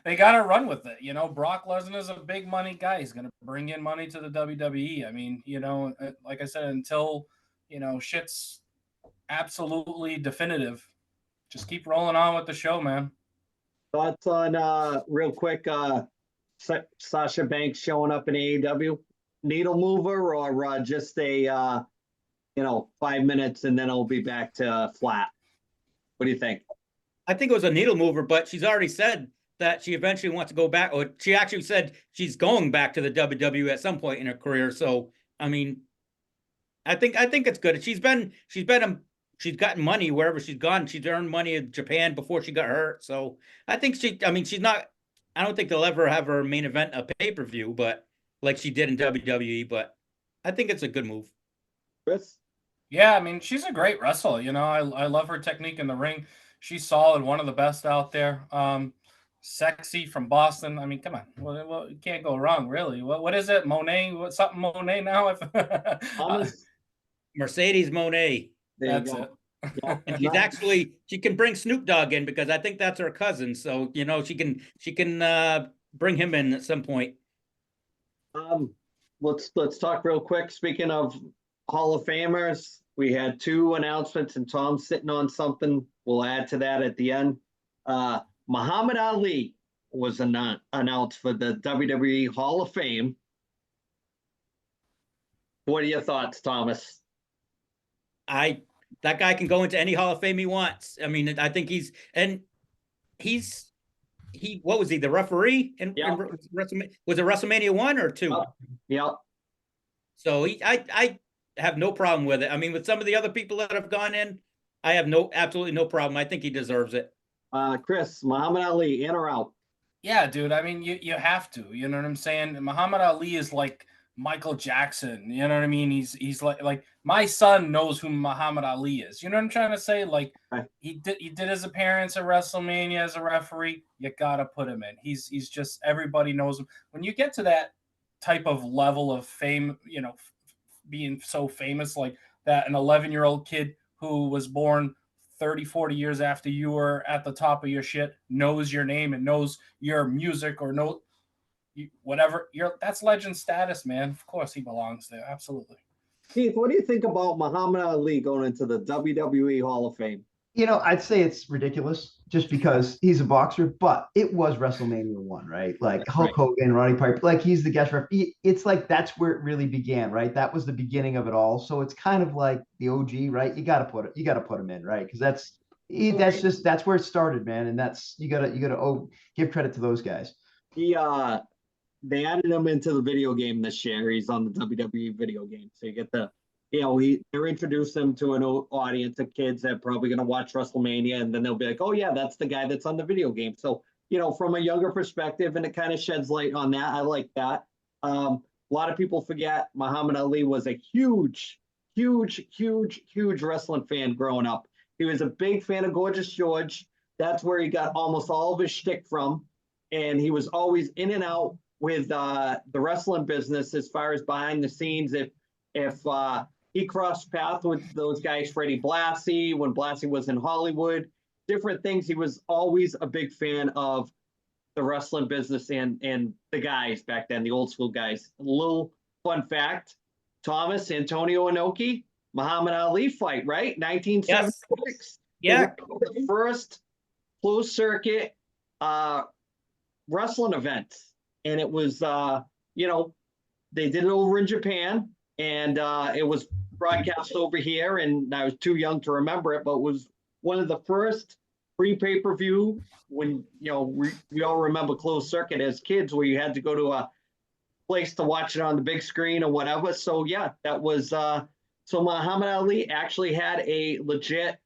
They got to run with it. Brock Lesnar is a big money guy. He's going to bring in money to the WWE. I mean, like I said, until, shit's absolutely definitive, just keep rolling on with the show, man. Thoughts on real quick, Sasha Banks showing up in AEW? Needle mover or just a 5 minutes and then it'll be back to flat? What do you think? I think it was a needle mover, but she's already said that she eventually wants to go back, or she actually said she's going back to the WWE at some point in her career. So, I mean, I think it's good. She's gotten money wherever she's gone. She's earned money in Japan before she got hurt. So I think she's not, I don't think they'll ever have her main event a pay-per-view, but like she did in WWE, but I think it's a good move. Chris? Yeah, I mean, she's a great wrestler. I love her technique in the ring. She's solid, one of the best out there. Sexy from Boston. I mean, come on. Well, you can't go wrong, really. What is it? Monet? What's something Monet now? Mercedes Monet. That's it. Yeah. And she can bring Snoop Dogg in because I think that's her cousin. So, she can bring him in at some point. Let's talk real quick. Speaking of Hall of Famers, we had 2 announcements and Tom's sitting on something. We'll add to that at the end. Muhammad Ali was announced for the WWE Hall of Fame. What are your thoughts, Thomas? That guy can go into any Hall of Fame he wants. I mean, I think what was he, the referee in WrestleMania? Was it WrestleMania 1 or 2? Yeah. So I have no problem with it. I mean, with some of the other people that have gone in, I have absolutely no problem. I think he deserves it. Chris, Muhammad Ali, in or out? Yeah, dude. I mean, you have to. You know what I'm saying? Muhammad Ali is like Michael Jackson. You know what I mean? He's like my son knows who Muhammad Ali is. You know what I'm trying to say? Like he did his appearance at WrestleMania as a referee. You gotta put him in. He's just, everybody knows him. When you get to that type of level of fame, being so famous like that, an 11-year-old kid who was born 30, 40 years after you were at the top of your shit knows your name and knows your music or whatever, that's legend status, man. Of course he belongs there. Absolutely. Keith, what do you think about Muhammad Ali going into the WWE Hall of Fame? I'd say it's ridiculous just because he's a boxer, but it was WrestleMania 1, right? Like Hulk Right. Hogan, Roddy Piper, like he's the guest ref. It's like that's where it really began, right? That was the beginning of it all. So it's kind of like the OG, right? You got to put him in, right? Because that's where it started, man. And that's you gotta give credit to those guys. He they added him into the video game this year. He's on the WWE video game, so you get they're introducing him to an audience of kids that are probably going to watch WrestleMania, and then they'll be like, oh yeah, that's the guy that's on the video game. So from a younger perspective, and it kind of sheds light on that. I like that. A lot of people forget Muhammad Ali was a huge wrestling fan growing up. He was a big fan of Gorgeous George. That's where he got almost all of his shtick from, and he was always in and out with the wrestling business as far as behind the scenes. If he crossed paths with those guys, Freddie Blassie, when Blassie was in Hollywood, different things. He was always a big fan of the wrestling business and the guys back then, the old school guys. A little fun fact, Thomas Antonio Inoki, Muhammad Ali fight, right? 1976. Yeah. The first closed circuit wrestling event. And it was, they did it over in Japan, and it was broadcast over here, and I was too young to remember it, but it was one of the first free pay-per-view when, we all remember closed circuit as kids where you had to go to a place to watch it on the big screen or whatever. So yeah, that was, so Muhammad Ali actually had a legit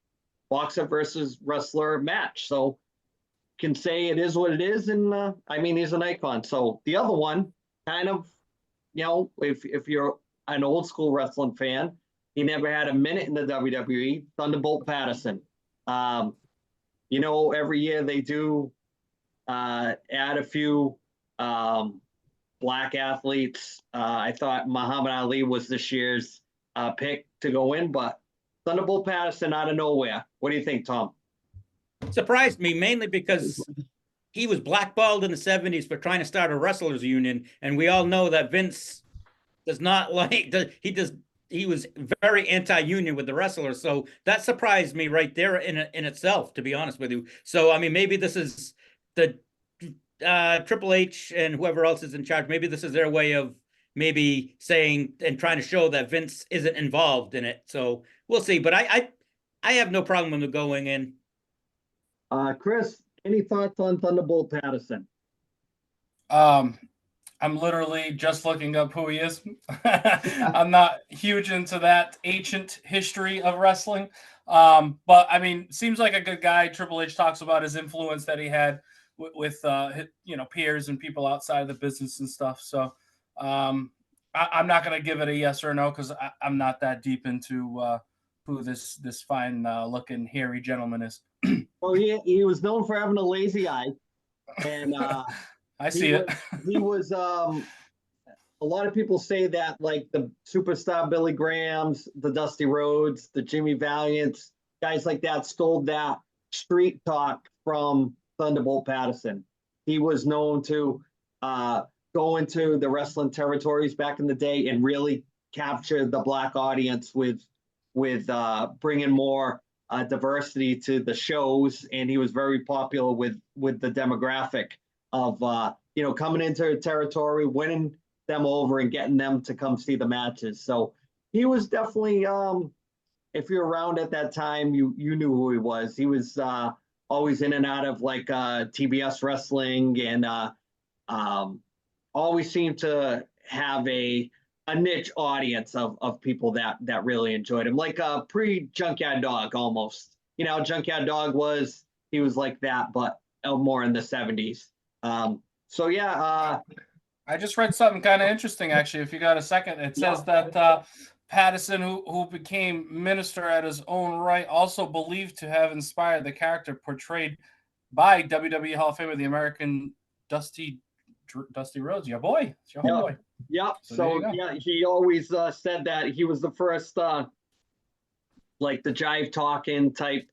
boxer versus wrestler match. So can say it is what it is, and he's an icon. So the other one, kind of, if you're an old school wrestling fan, he never had a minute in the WWE. Thunderbolt Patterson. Every year they do add a few black athletes. I thought Muhammad Ali was this year's pick to go in, but Thunderbolt Patterson out of nowhere. What do you think, Tom? Surprised me mainly because he was blackballed in the 70s for trying to start a wrestlers union, and we all know that Vince does not like he was very anti-union with the wrestlers, so that surprised me right there in itself, to be honest with you. So maybe this is the Triple H and whoever else is in charge, maybe this is their way of maybe saying and trying to show that Vince isn't involved in it. So we'll see, but I have no problem with him going in. Chris, any thoughts on Thunderbolt Patterson? I'm literally just looking up who he is. I'm not huge into that ancient history of wrestling. But seems like a good guy. Triple H talks about his influence that he had with peers and people outside of the business and stuff. So I'm not going to give it a yes or no because I'm not that deep into who this fine looking hairy gentleman is. Well, he was known for having a lazy eye, and I see it. He was a lot of people say that like the superstar Billy Grahams, the Dusty Rhodes, the Jimmy Valiants, guys like that stole that street talk from Thunderbolt Patterson. He was known to go into the wrestling territories back in the day and really capture the black audience with bringing more diversity to the shows, and he was very popular with the demographic of coming into a territory, winning them over, and getting them to come see the matches. So he was definitely, if you're around at that time, you knew who he was. He was always in and out of like TBS wrestling, and always seemed to have a niche audience of people that really enjoyed him, like a pre-Junkyard Dog almost. Junkyard Dog he was like that, but more in the 70s. So yeah. I just read something kind of interesting, actually, if you got a second. It says that Patterson, who became minister at his own right, also believed to have inspired the character portrayed by WWE Hall of Famer, the American Dusty Rhodes. Your boy. It's your homeboy. Yeah. So he always said that he was the first, like the jive talking type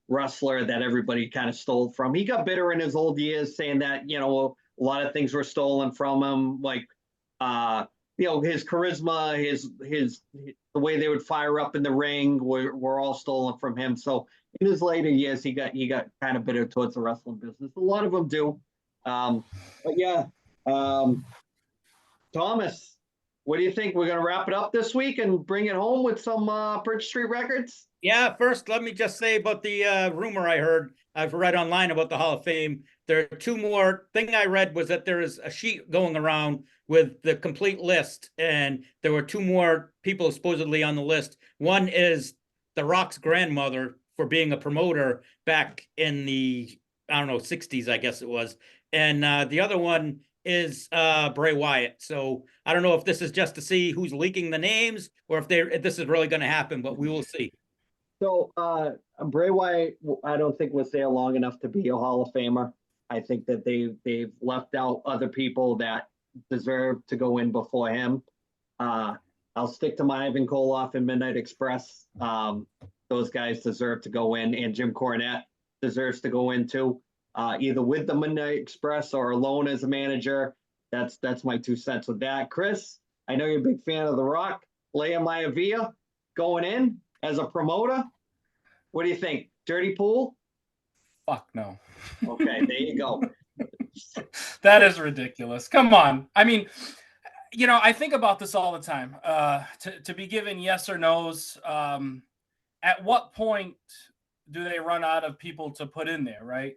wrestler that everybody kind of stole from. He got bitter in his old years, saying that a lot of things were stolen from him, like his charisma, his the way they would fire up in the ring were all stolen from him. So in his later years, he got kind of bitter towards the wrestling business. A lot of them do. But yeah, Thomas, what do you think? We're going to wrap it up this week and bring it home with some Bridge Street Records? Yeah, first, let me just say about the rumor I've read online about the Hall of Fame. There are two more. Thing I read was that there is a sheet going around with the complete list, and there were two more people supposedly on the list. One is The Rock's grandmother for being a promoter back in the, I don't know, 60s, I guess it was. And the other one is Bray Wyatt. So I don't know if this is just to see who's leaking the names or if this is really going to happen, but we will see. So Bray Wyatt, I don't think was there long enough to be a Hall of Famer. I think that they've left out other people that deserve to go in before him. I'll stick to my Ivan Koloff and Midnight Express. Those guys deserve to go in, and Jim Cornette deserves to go in too, either with the Midnight Express or alone as a manager. That's my 2 cents with that. Chris, I know you're a big fan of The Rock. Leia Maivia going in as a promoter. What do you think? Dirty pool? Fuck no. Okay, there you go. That is ridiculous. Come on. I mean, I think about this all the time. To be given yes or no's, at what point do they run out of people to put in there, right?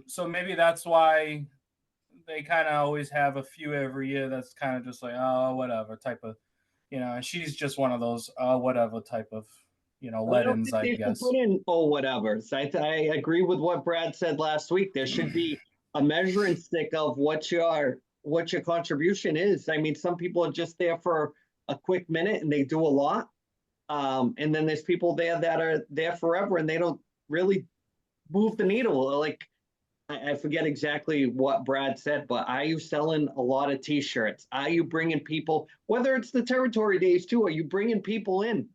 So maybe that's why they kind of always have a few every year that's kind of just like, oh, whatever type of, and she's just one of those whatever type of, let-ins, I guess. Put in whatever. So I agree with what Brad said last week. There should be a measuring stick of what your contribution is. I mean, some people are just there for a quick minute and they do a lot. And then there's people there that are there forever and they don't really move the needle. Like, I forget exactly what Brad said, but are you selling a lot of T-shirts? Are you bringing people, whether it's the territory days too, are you bringing people in?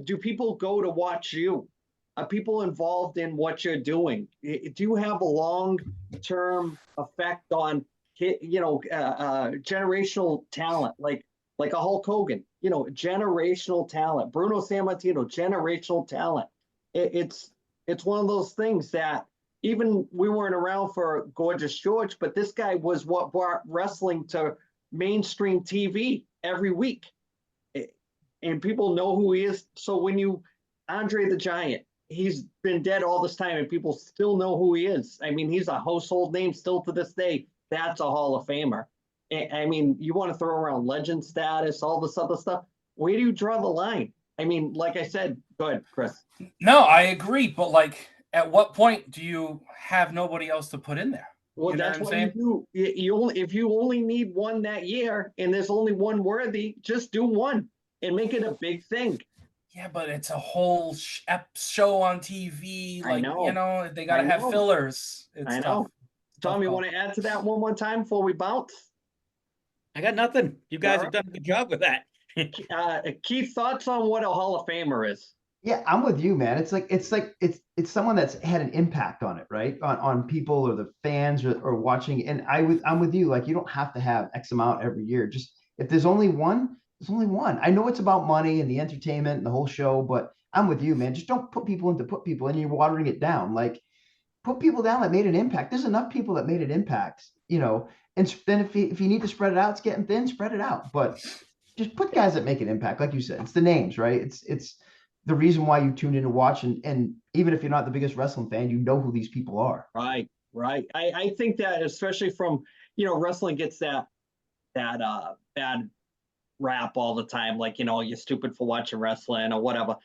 Do people go to watch you? Are people involved in what you're doing? Do you have a long-term effect on, generational talent, like a Hulk Hogan, generational talent, Bruno Sammartino, generational talent. It's one of those things that even we weren't around for Gorgeous George, but this guy was what brought wrestling to mainstream TV every week. And people know who he is. So when Andre the Giant, he's been dead all this time and people still know who he is. I mean, he's a household name still to this day. That's a Hall of Famer. I mean, you want to throw around legend status, all this other stuff. Where do you draw the line? I mean, like I said, go ahead, Chris. No, I agree. But at what point do you have nobody else to put in there? Well, that's what you do. If you only need one that year and there's only one worthy, just do one and make it a big thing. Yeah, but it's a whole show on TV. I know. They got to have fillers. It's tough. Tom, you want to add to that one more time before we bounce? I got nothing. You guys have done a good job with that. Keith, thoughts on what a Hall of Famer is? Yeah, I'm with you, man. It's someone that's had an impact on it, right? On people or the fans or watching. And I'm with you. Like, you don't have to have X amount every year. Just if there's only one, there's only one. I know it's about money and the entertainment and the whole show, but I'm with you, man. Just don't put people in to put people in. You're watering it down. Like, put people down that made an impact. There's enough people that made an impact, and then if you need to spread it out, it's getting thin, spread it out. But just put guys that make an impact. Like you said, it's the names, right? It's the reason why you tuned in to watch. And even if you're not the biggest wrestling fan, you know who these people are. Right. I think that especially from, wrestling gets that bad rap all the time. Like, you're stupid for watching wrestling or whatever.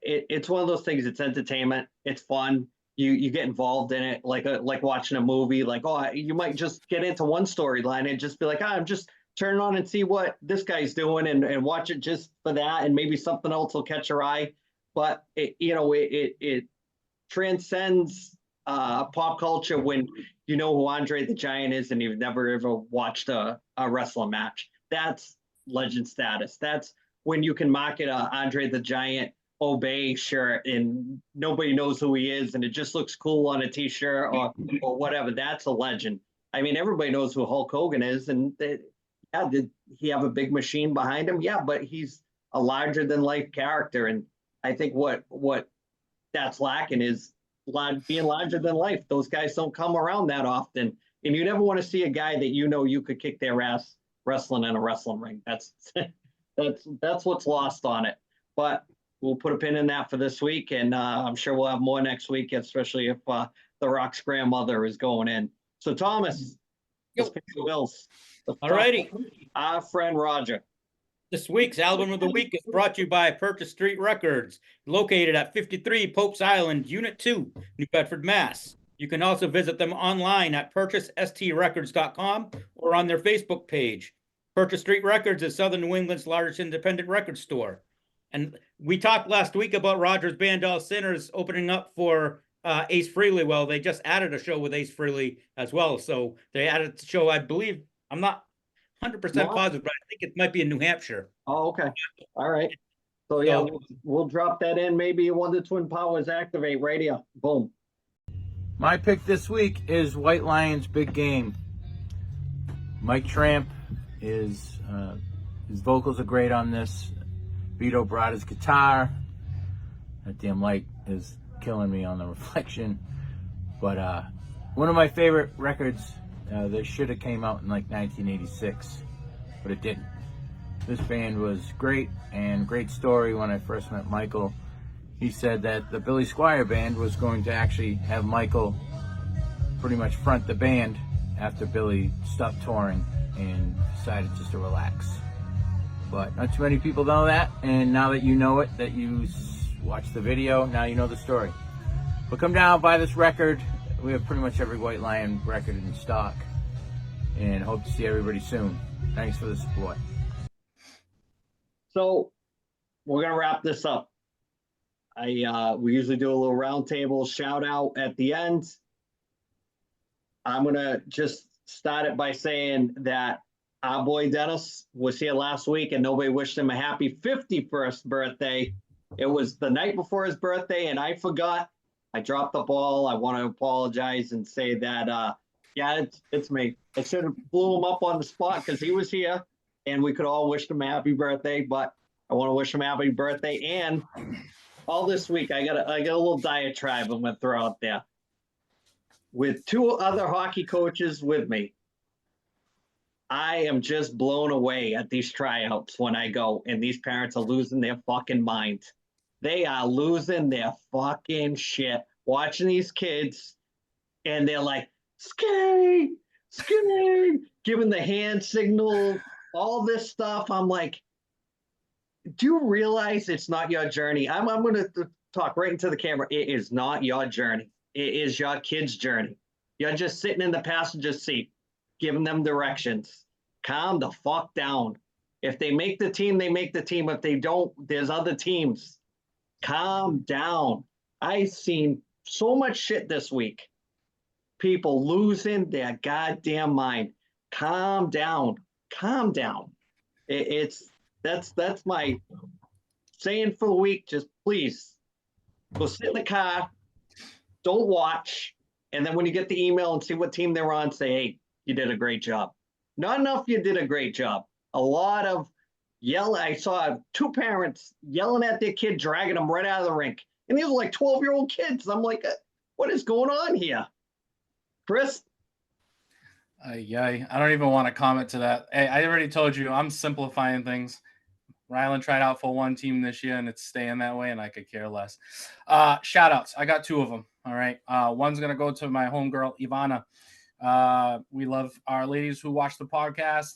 It's one of those things. It's entertainment. It's fun. You get involved in it, like watching a movie. Like, you might just get into one storyline and just be like, I'm just turn on and see what this guy's doing and watch it just for that, and maybe something else will catch your eye. But it transcends pop culture when you know who Andre the Giant is and you've never ever watched a wrestling match. That's legend status. That's when you can market a Andre the Giant Obey shirt and nobody knows who he is and it just looks cool on a t-shirt or whatever. That's a legend. I mean, everybody knows who Hulk Hogan is, and Yeah, did he have a big machine behind him? Yeah, but he's a larger than life character, and I think what that's lacking is being larger than life. Those guys don't come around that often, and you never want to see a guy that you could kick their ass wrestling in a wrestling ring. That's that's what's lost on it. But we'll put a pin in that for this week, and I'm sure we'll have more next week, especially if The Rock's grandmother is going in. So Thomas, let's pay the bills. All righty. Our friend Roger. This week's album of the week is brought to you by Purchase Street Records, located at 53 Pope's Island, Unit 2, New Bedford, Mass. You can also visit them online at purchasestreetrecords.com or on their Facebook page. Purchase Street Records is Southern New England's largest independent record store. And we talked last week about Roger's band All Sinners opening up for Ace Frehley. Well, they just added a show with Ace Frehley as well. So they added a show, I believe, I'm not 100% positive, but I think it might be in New Hampshire. Oh, okay. All right. So yeah, we'll drop that in. Maybe Wonder Twin Powers Activate Radio. Boom. My pick this week is White Lions Big Game. Mike Tramp is his vocals are great on this. Vito brought his guitar. That damn light is killing me on the reflection. But one of my favorite records. They should have came out in like 1986, but it didn't. This band was great, and great story. When I first met Michael, he said that the Billy Squier band was going to actually have Michael pretty much front the band after Billy stopped touring and decided just to relax. But not too many people know that, and now that you know it, that you watch the video, now you know the story. But come down, buy this record. We have pretty much every White Lion record in stock, and hope to see everybody soon. Thanks for the support. So we're gonna wrap this up. We usually do a little roundtable shout out at the end. I'm gonna just start it by saying that our boy Dennis was here last week, and nobody wished him a happy 51st birthday. It was the night before his birthday, and I forgot. I dropped the ball. I want to apologize and say that, yeah, it's me. I should have blew him up on the spot because he was here, and we could all wish him a happy birthday. But I want to wish him a happy birthday. And all this week, I got a little diatribe I'm going to throw out there. With two other hockey coaches with me, I am just blown away at these tryouts when I go, and these parents are losing their fucking mind. They are losing their fucking shit watching these kids, and they're like, skinny, skinny, giving the hand signal, all this stuff. I'm like, do you realize it's not your journey? I'm going to talk right into the camera. It is not your journey. It is your kid's journey. You're just sitting in the passenger seat, giving them directions. Calm the fuck down. If they make the team, they make the team. If they don't, there's other teams. Calm down. I've seen so much shit this week. People losing their goddamn mind. Calm down. Calm down. That's my saying for the week. Just please go sit in the car. Don't watch. And then when you get the email and see what team they're on, say, hey, you did a great job. Not enough you did a great job. A lot of I saw two parents yelling at their kid, dragging them right out of the rink. And these are like 12-year-old kids. I'm like, what is going on here? Chris? Yeah, I don't even want to comment to that. Hey, I already told you I'm simplifying things. Rylan tried out for one team this year, and it's staying that way, and I could care less. Shout outs. I got two of them. All right. One's going to go to my homegirl, Ivana. We love our ladies who watch the podcast.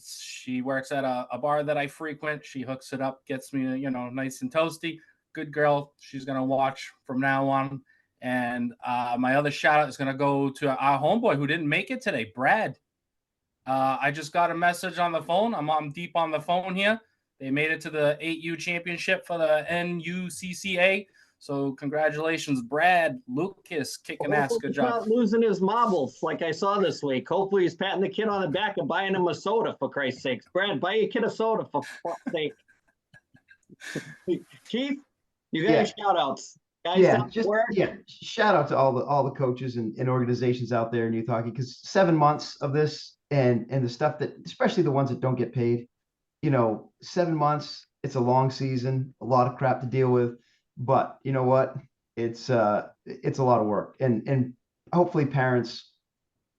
She works at a bar that I frequent. She hooks it up, gets me, nice and toasty. Good girl. She's going to watch from now on. And my other shout out is going to go to our homeboy who didn't make it today, Brad. I just got a message on the phone. I'm deep on the phone here. They made it to the 8U championship for the NUCCA. So congratulations, Brad Lucas, kicking ass. Good job. Not losing his marbles like I saw this week. Hopefully he's patting the kid on the back and buying him a soda, for Christ's sakes. Brad, buy your kid a soda, for fuck's sake. Keith, you got your shout outs. Guys Yeah, down at just work. shout out to all the coaches and organizations out there in youth hockey, because 7 months of this and the stuff that, especially the ones that don't get paid, 7 months, it's a long season, a lot of crap to deal with, but you know what? It's a lot of work, and hopefully parents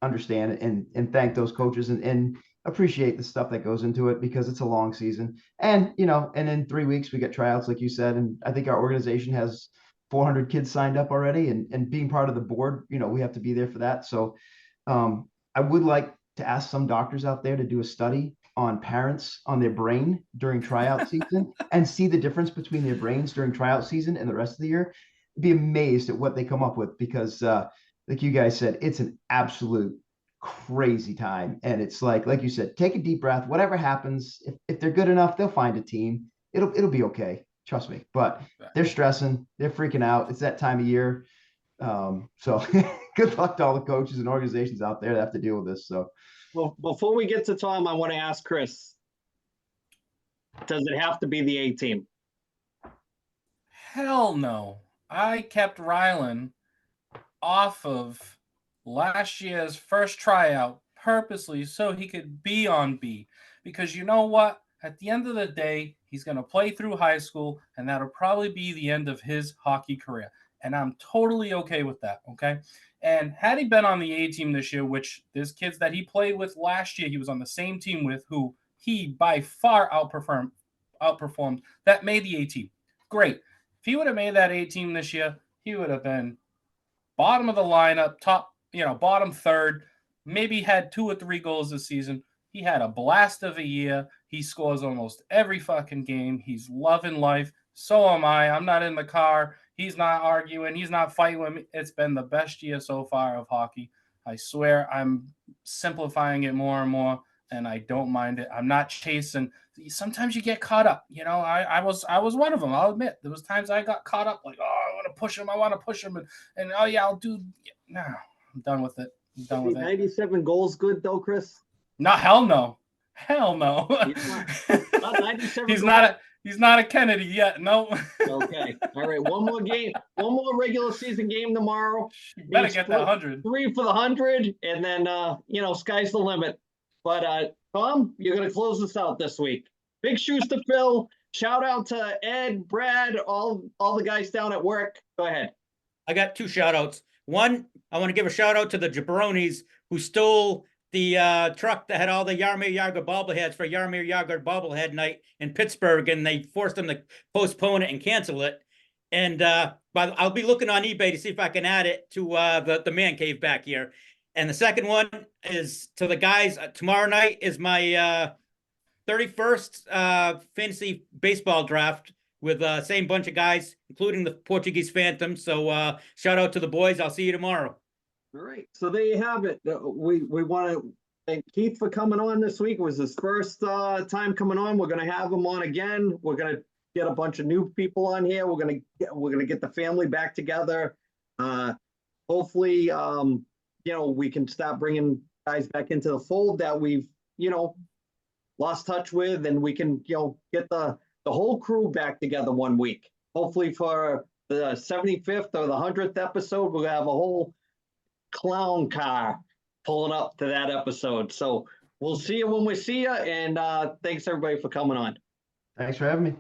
understand and thank those coaches and appreciate the stuff that goes into it, because it's a long season. And and in 3 weeks we get tryouts, like you said, and I think our organization has 400 kids signed up already, and being part of the board, we have to be there for that. So I would like to ask some doctors out there to do a study on parents, on their brain during tryout season, and see the difference between their brains during tryout season and the rest of the year. Be amazed at what they come up with, because like you guys said, it's an absolute crazy time. And it's like you said, take a deep breath. Whatever happens, if they're good enough, they'll find a team. It'll be okay. Trust me. But they're stressing, they're freaking out. It's that time of year. So good luck to all the coaches and organizations out there that have to deal with this. So, Well, before we get to Tom, I want to ask Chris, does it have to be the A team? Hell no. I kept Rylan off of last year's first tryout purposely so he could be on B. Because you know what? At the end of the day, he's going to play through high school, and that'll probably be the end of his hockey career. And I'm totally okay with that, okay? And had he been on the A team this year, which there's kids that he played with last year, he was on the same team with, who he by far outperformed, that made the A team. Great. If he would have made that A team this year, he would have been bottom of the lineup, top, bottom third, maybe had 2 or 3 goals this season. He had a blast of a year. He scores almost every fucking game. He's loving life. So am I. I'm not in the car. He's not arguing. He's not fighting with me. It's been the best year so far of hockey. I swear I'm simplifying it more and more, and I don't mind it. I'm not chasing. Sometimes you get caught up. I was one of them. I'll admit. There was times I got caught up like, oh, I want to push him. And oh, yeah, I'll do. No, I'm done with it. I'm done with it. 97 goals good, though, Chris? No, hell no. Hell no. Not 97 He's goals. He's not a Kennedy yet. No. Okay. All right. One more game. One more regular season game tomorrow. You better get that 100. 3 for the 100, and then sky's the limit. But Tom, you're gonna close us out this week. Big shoes to fill. Shout out to Ed, Brad, all the guys down at work. Go ahead. I got 2 shout outs. One, I want to give a shout out to the jabronis who stole the truck that had all the Jaromir Jagr bobbleheads for Jaromir Jagr bobblehead night in Pittsburgh, and they forced them to postpone it and cancel it. And but I'll be looking on eBay to see if I can add it to the man cave back here. And the second one is to the guys. Tomorrow night is my 31st fantasy baseball draft with same bunch of guys, including the Portuguese Phantom. So shout out to the boys. I'll see you tomorrow. All right. So there you have it. We want to thank Keith for coming on this week. It was his first time coming on. We're going to have him on again. We're going to get a bunch of new people on here. We're going to get the family back together. Hopefully, we can start bringing guys back into the fold that we've, lost touch with, and we can, get the whole crew back together one week. Hopefully for the 75th or the 100th episode, we'll have a whole clown car pulling up to that episode. So we'll see you when we see you, and thanks everybody for coming on. Thanks for having me.